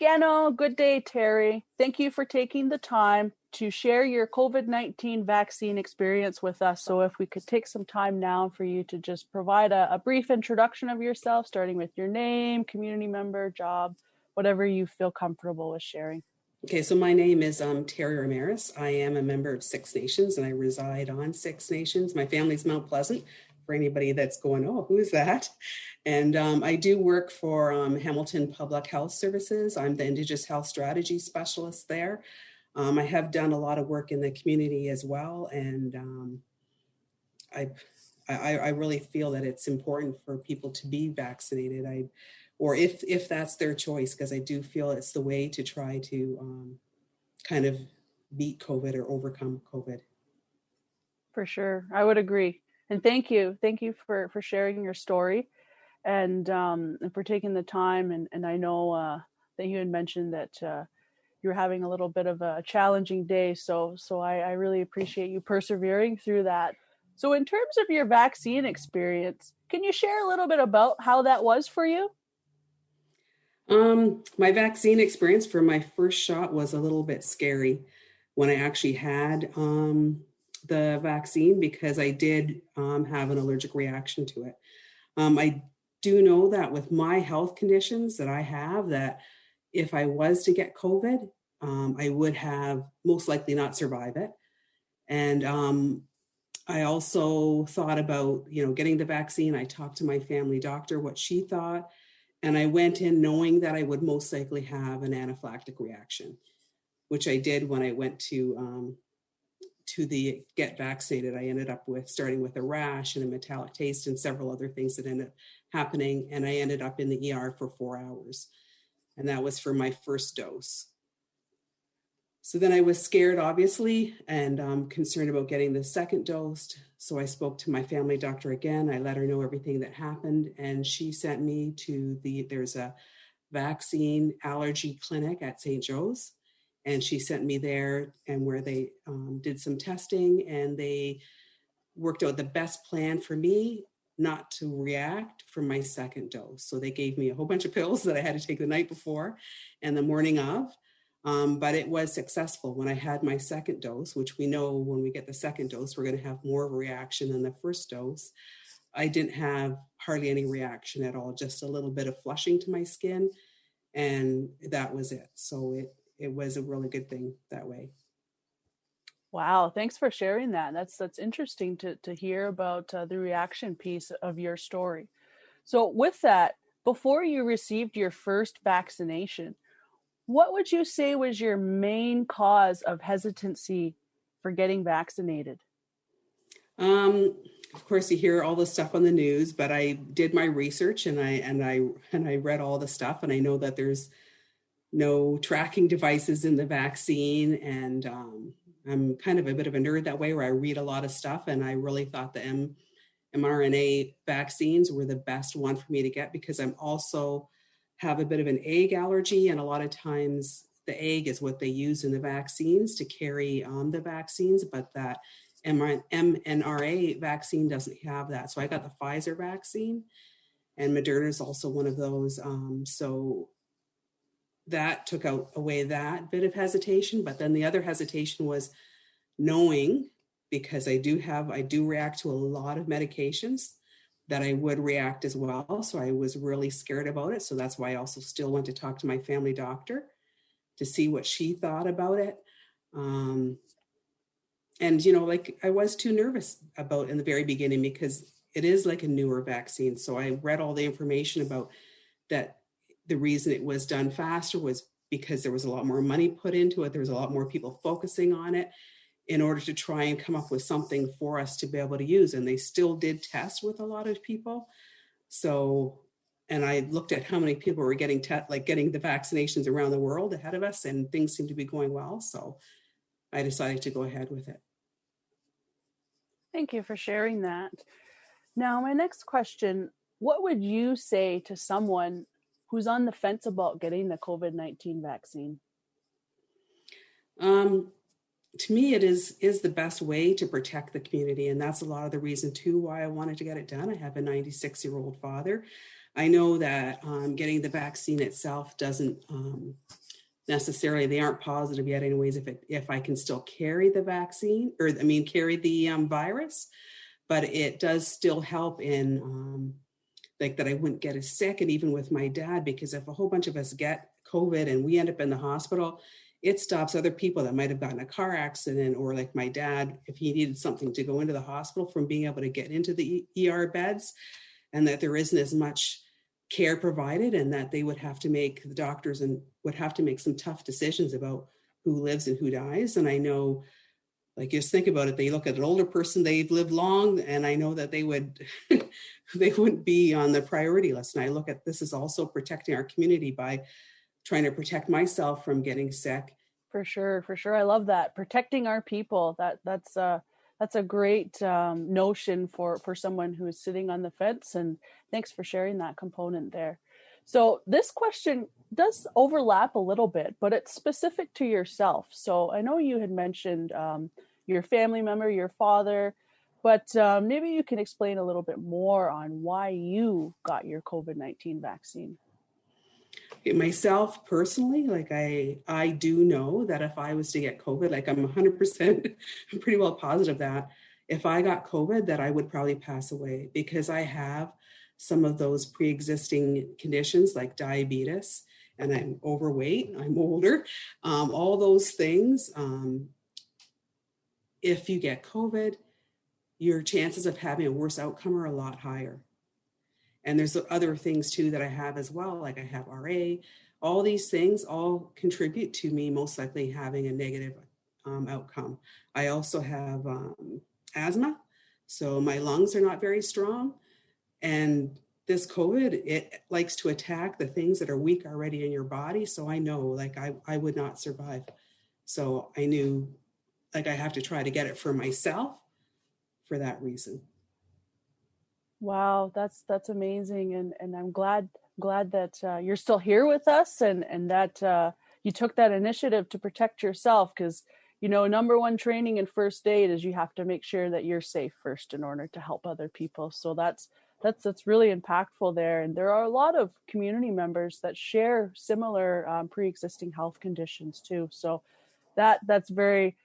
Gano, good day, Terry. Thank you for taking the time to share your COVID-19 vaccine experience with us. So if we could take some time now for you to just provide a brief introduction of yourself, starting with your name, community member, job, whatever you feel comfortable with sharing. Okay, so my name is Terry Ramirez. I am a member of Six Nations and I reside on Six Nations. My family's Mount Pleasant, for anybody that's going, oh, who is that? And I do work for Hamilton Public Health Services. I'm the Indigenous Health Strategy Specialist there. I have done a lot of work in the community as well. And I really feel that it's important for people to be vaccinated. Or if that's their choice, because I do feel it's the way to try to kind of beat COVID or overcome COVID. For sure. I would agree. And thank you. Thank you for sharing your story and for taking the time. And I know that you had mentioned that you're having a little bit of a challenging day. So I really appreciate you persevering through that. So in terms of your vaccine experience, can you share a little bit about how that was for you? My vaccine experience for my first shot was a little bit scary when I actually had the vaccine, because I did have an allergic reaction to it. I do know that with my health conditions that I have, that if I was to get COVID, I would have most likely not survive it. And I also thought about, getting the vaccine. I talked to my family doctor, what she thought. And I went in knowing that I would most likely have an anaphylactic reaction, which I did when I went to the get vaccinated. I ended up starting with a rash and a metallic taste and several other things that ended up happening. And I ended up in the ER for 4 hours. And that was for my first dose. So then I was scared, obviously, and concerned about getting the second dose. So I spoke to my family doctor again. I let her know everything that happened. And she sent me to there's a vaccine allergy clinic at St. Joe's. And she sent me there, and where they did some testing, and they worked out the best plan for me not to react for my second dose. So they gave me a whole bunch of pills that I had to take the night before and the morning of. But it was successful when I had my second dose, which we know when we get the second dose, we're going to have more of a reaction than the first dose. I didn't have hardly any reaction at all, just a little bit of flushing to my skin. And that was it. So it was a really good thing that way. Wow. Thanks for sharing that. That's interesting to hear about the reaction piece of your story. So with that, before you received your first vaccination, what would you say was your main cause of hesitancy for getting vaccinated? Of course, you hear all the stuff on the news, but I did my research and I read all the stuff, and I know that there's no tracking devices in the vaccine, and I'm kind of a bit of a nerd that way, where I read a lot of stuff, and I really thought the mRNA vaccines were the best one for me to get, because I'm also have a bit of an egg allergy, and a lot of times the egg is what they use in the vaccines to carry on the vaccines, but that mRNA vaccine doesn't have that. So I got the Pfizer vaccine, and Moderna is also one of those. So that took away that bit of hesitation. But then the other hesitation was knowing, because I do react to a lot of medications, that I would react as well. So I was really scared about it. So that's why I also still went to talk to my family doctor to see what she thought about it. And, I was too nervous about in the very beginning, because it is like a newer vaccine. So I read all the information about that. The reason it was done faster was because there was a lot more money put into it. There was a lot more people focusing on it in order to try and come up with something for us to be able to use. And they still did test with a lot of people. So, and I looked at how many people were getting getting the vaccinations around the world ahead of us, and things seemed to be going well. So I decided to go ahead with it. Thank you for sharing that. Now, my next question, what would you say to someone who's on the fence about getting the COVID-19 vaccine? To me, it is the best way to protect the community. And that's a lot of the reason too why I wanted to get it done. I have a 96-year-old father. I know that getting the vaccine itself doesn't necessarily, they aren't positive yet anyways, if I can still carry the vaccine, or carry the virus, but it does still help in like that I wouldn't get as sick. And even with my dad, because if a whole bunch of us get COVID and we end up in the hospital, it stops other people that might have gotten a car accident, or like my dad, if he needed something to go into the hospital, from being able to get into the ER beds, and that there isn't as much care provided, and that they would have to make, the doctors and would have to make some tough decisions about who lives and who dies. And I know, like, just think about it, they look at an older person, they've lived long, and I know that they would they wouldn't be on the priority list. And I look at this as also protecting our community by trying to protect myself from getting sick. For sure. I love that. Protecting our people. That's a great notion for someone who is sitting on the fence. And thanks for sharing that component there. So this question does overlap a little bit, but it's specific to yourself. So I know you had mentioned your family member, your father, but maybe you can explain a little bit more on why you got your COVID-19 vaccine. Myself personally, like I do know that if I was to get COVID, like I'm 100% I'm pretty well positive that if I got COVID, that I would probably pass away, because I have some of those pre-existing conditions like diabetes, and I'm overweight, I'm older, all those things. If you get COVID, your chances of having a worse outcome are a lot higher. And there's other things too that I have as well, like I have RA. All these things all contribute to me most likely having a negative outcome. I also have asthma, so my lungs are not very strong. And this COVID, it likes to attack the things that are weak already in your body. So I know, like, I would not survive. So I knew, like, I have to try to get it for myself for that reason. Wow, that's amazing, and I'm glad that you're still here with us, and that you took that initiative to protect yourself, because number one training in first aid is you have to make sure that you're safe first in order to help other people. So that's really impactful there, and there are a lot of community members that share similar pre-existing health conditions too. So that's very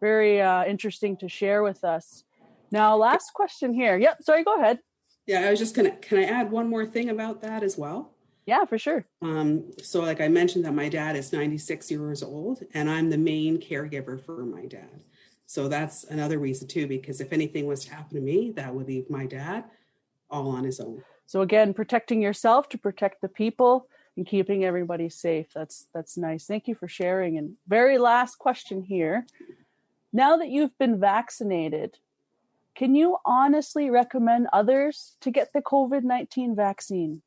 interesting to share with us. Now, last question here. Yep, sorry, go ahead. Yeah, I was just can I add one more thing about that as well? Yeah, for sure. So like I mentioned that my dad is 96 years old, and I'm the main caregiver for my dad. So that's another reason too, because if anything was to happen to me, that would leave my dad all on his own. So again, protecting yourself to protect the people and keeping everybody safe. That's nice. Thank you for sharing. And very last question here. Now that you've been vaccinated, can you honestly recommend others to get the COVID-19 vaccine?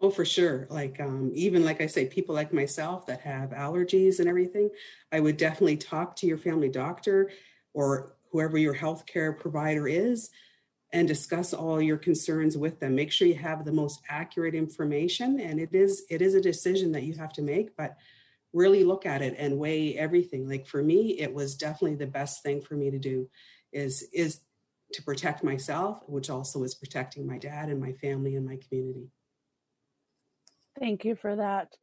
Oh, for sure. Like, even like I say, people like myself that have allergies and everything, I would definitely talk to your family doctor or whoever your healthcare provider is, and discuss all your concerns with them. Make sure you have the most accurate information. And it is a decision that you have to make, but really look at it and weigh everything. Like for me, it was definitely the best thing for me to do is to protect myself, which also is protecting my dad and my family and my community. Thank you for that.